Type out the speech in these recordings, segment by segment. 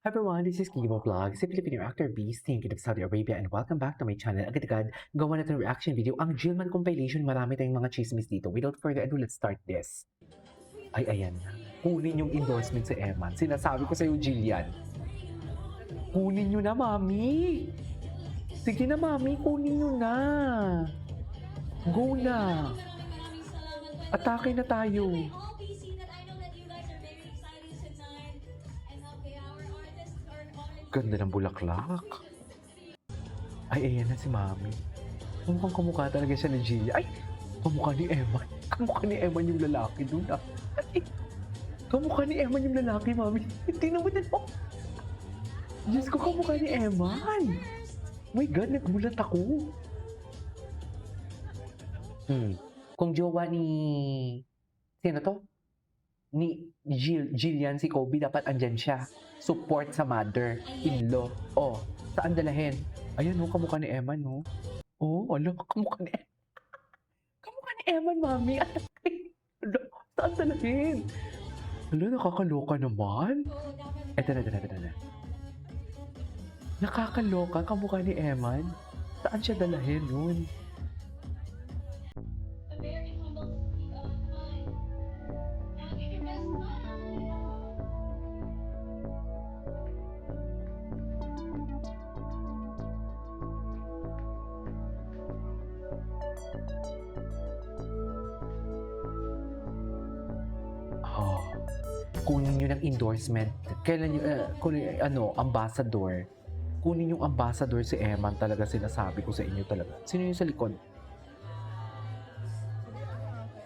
Hi everyone, this is Kibo Vlog, si Filipino actor Beast, King of Saudi Arabia, and welcome back to my channel. Agad-agad, gawa natin reaction video ang Jillman compilation. Marami tayong mga chismis dito. Without further ado, let's start this. Ay, ayan na. Kunin yung endorsement si Eman. Sinasabi ko sa'yo, Jillian. Kunin nyo na, mami! Sige na, mami, kunin nyo na! Go na! Atake na tayo! Ganda ng bulaklak. Ay, ayan na si Mami. Mukhang kamukha talaga siya ni Gia. Ay, kamukha ni Eman. Kamukha ni Eman yung lalaki doon. Ay, kamukha ni Eman yung lalaki, Mami. Hindi naman yan. Oh. Diyos ko, kamukha ni Eman. My God, nagmulat ako. Kung jowa ni... Sino to? Ni Jillian, si Kobe, dapat andyan siya. Support sa mother-in-law. Oh, saan dalahin? Ayan, no, kamukha ni Eman, no? Oh, alam, kamukha ni Eman. Kamukha ni Eman, mami. Saan dalahin? Alam, nakakaloka naman. Eto na. Nakakaloka, kamukha ni Eman. Saan siya dalahin nun? Kunin nyo ng endorsement. Kailan nyo, ambassador. Kunin yung ambassador si Eman talaga, sinasabi ko sa inyo talaga. Sino yung sa likod?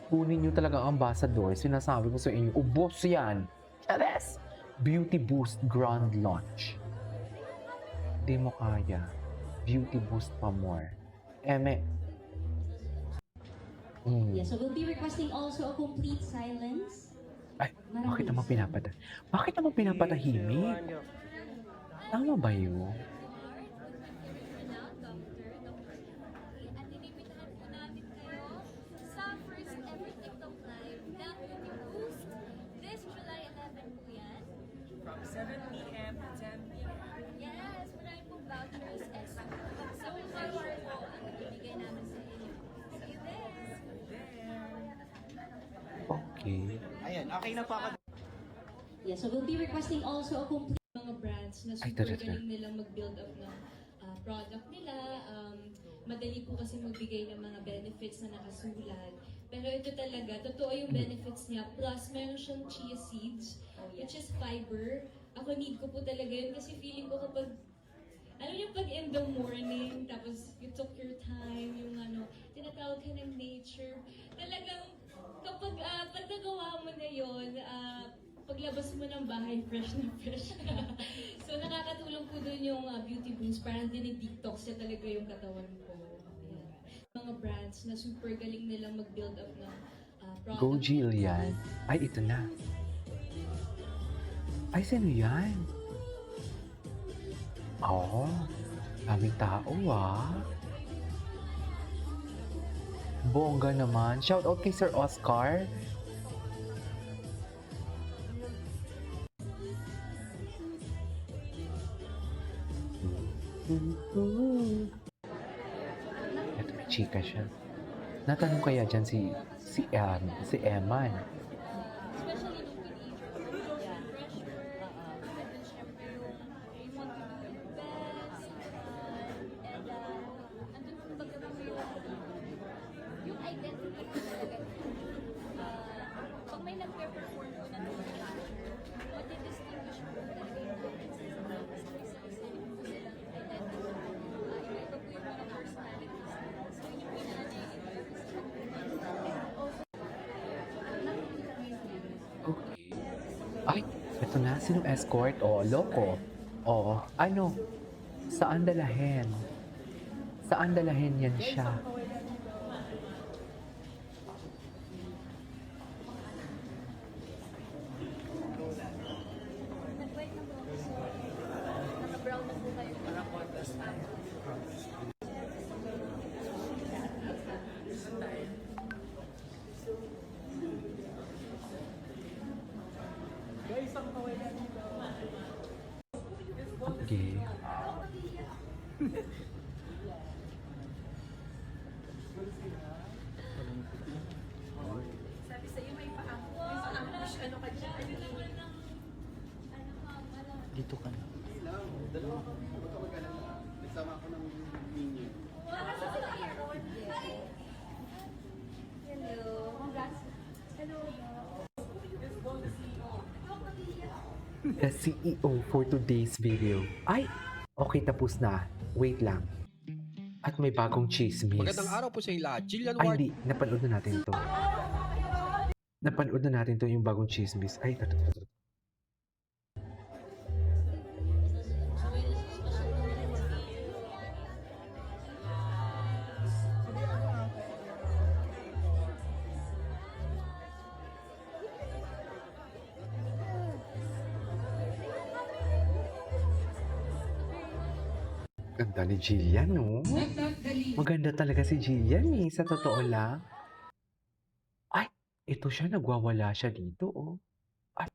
Kunin nyo talaga ang ambassador, sinasabi ko sa inyo. Ubos yan. Chares! Beauty Boost Grand Launch. Di mo kaya. Beauty Boost pa more. Eme. Yeah, so we'll be requesting also a complete silence. Ay, bakit naman pinapatahimik? Tama ba yun? At inimitahan po namin kayo sa first ever TikTok live na Beauty Boost this July 11 po yan. From 7 p.m. to 10 p.m. Yes, marami pong vouchers and so much po ang ibigay namin sa inyo. See you there! Okay. Ayan, okay na po ako. Yeah, so we'll be requesting also a complete mga brands na Ay, super tara. galing nilang mag-build up ng product nila. Madali po kasi magbigay ng mga benefits na nakasulat. Pero ito talaga, totoo yung benefits niya. Plus, meron siyang chia seeds, which is fiber. Ako need ko po talaga yun kasi feeling ko kapag alam niyo pag in the morning, tapos you took your time, yung tinatawag ka ng nature. Talagang kapag pag nagawa mo na yun, paglabas mo ng bahay, fresh na fresh ka. So nakakatulong po dun yung beauty boost, parang dinidetox niya talaga yung katawan ko. Ayan. Mga brands na super galing nilang mag-build up ng product. Go Jillian. Ay, ito na. Ay, sino yan? Oh, daming tao Bongga naman. Shout out kay Sir Oscar. Ito, may chika siya. Natanong kaya dyan si Eman. Especially nung teenager, yeah. Pressure, and then syempre you want to do your best, and andun kumbaga po yung identity ko talaga. Pag may nagpe-perform po na ng culture, mati-distinguish po talaga yung differences nila. Kasi isa-isa po silang identity. Iba-iba po yung mga personalities nila. So yun yung pinaka-naiinterest sa Okay. Ay, ito na. Sinong escort? Oh, loko. Oh, ano? Saan dalahin? Saan dalahin yan siya? Nag-wait na po ako. So, naka-brown na po kayo. Guys, ang kawalan dito. Okay. Sabi sa'yo may pa-ambush, ano ka dyan? Dito ka na. The CEO for today's video. Ay! Okay, tapos na. Wait lang. At may bagong chismis. Magandang araw po sa inyo lahat. Jillian Ay, Ward. hindi. Napanood na natin to. Napanood na natin to yung bagong chismis. Ay, ito. Ganda ni Jillian, no? Maganda talaga si Jillian, eh. Sa totoo lang. Ay, ito siya. Nagwawala siya dito, oh. Ay,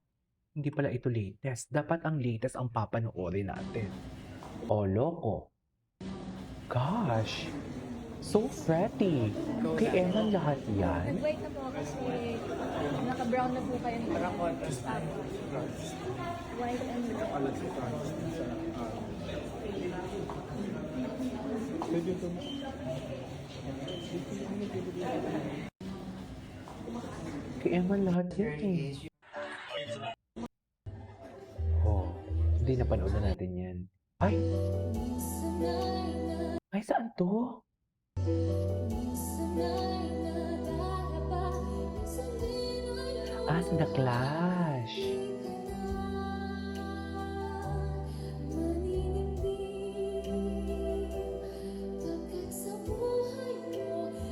hindi pala ito latest. Dapat ang latest ang papanoorin natin. Oh, loko. Gosh. So pretty. Kay Eman lahat yan. Nag-wait na po kasi naka-brown na po kayo. Parang contrast. White and red. Kay Eman lahat yan, eh. Oh, hindi napanood na natin yan. Ay! Ay, saan to? Ah, sa The Clash.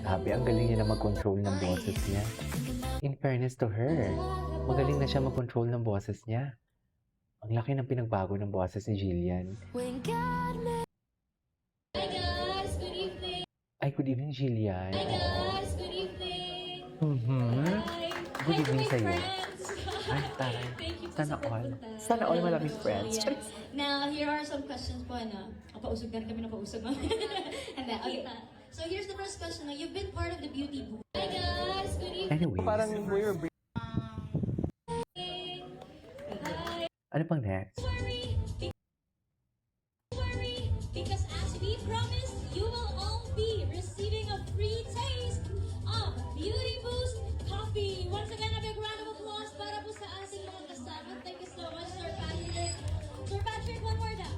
Grabe, ang galing niya na mag-control ng boses niya. In fairness to her, magaling na siya mag-control ng boses niya. Ang laki ng pinagbago ng boses ni Jillian. Hi guys, good evening. Ay, good evening, Jillian. Hi guys, good evening. Mhm. Hi. Good Hi to evening my sa'yo. friends. Ay, taray. Thank you po Sana sa all. pagpunta. Sana all maraming Yes. friends. Yes. Now, here are some questions po, ano? Kapausog na rin kami ng kausog. And then, okay. So, here's the first question. You've been part of the beauty booth. Hi guys, good evening. Anyways, Hi. ano pang next? Worry, because as we promised, you will all be receiving a free taste of Beauty Boost Coffee. Once again, a big round of applause para po sa ating mga kasama. Thank you so much, Sir Patrick. Sir Patrick, one more na.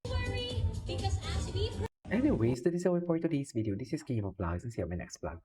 Worry, because as we Anyways, that is our for today's video. This is Kimo Vlogs and see you on my next vlog.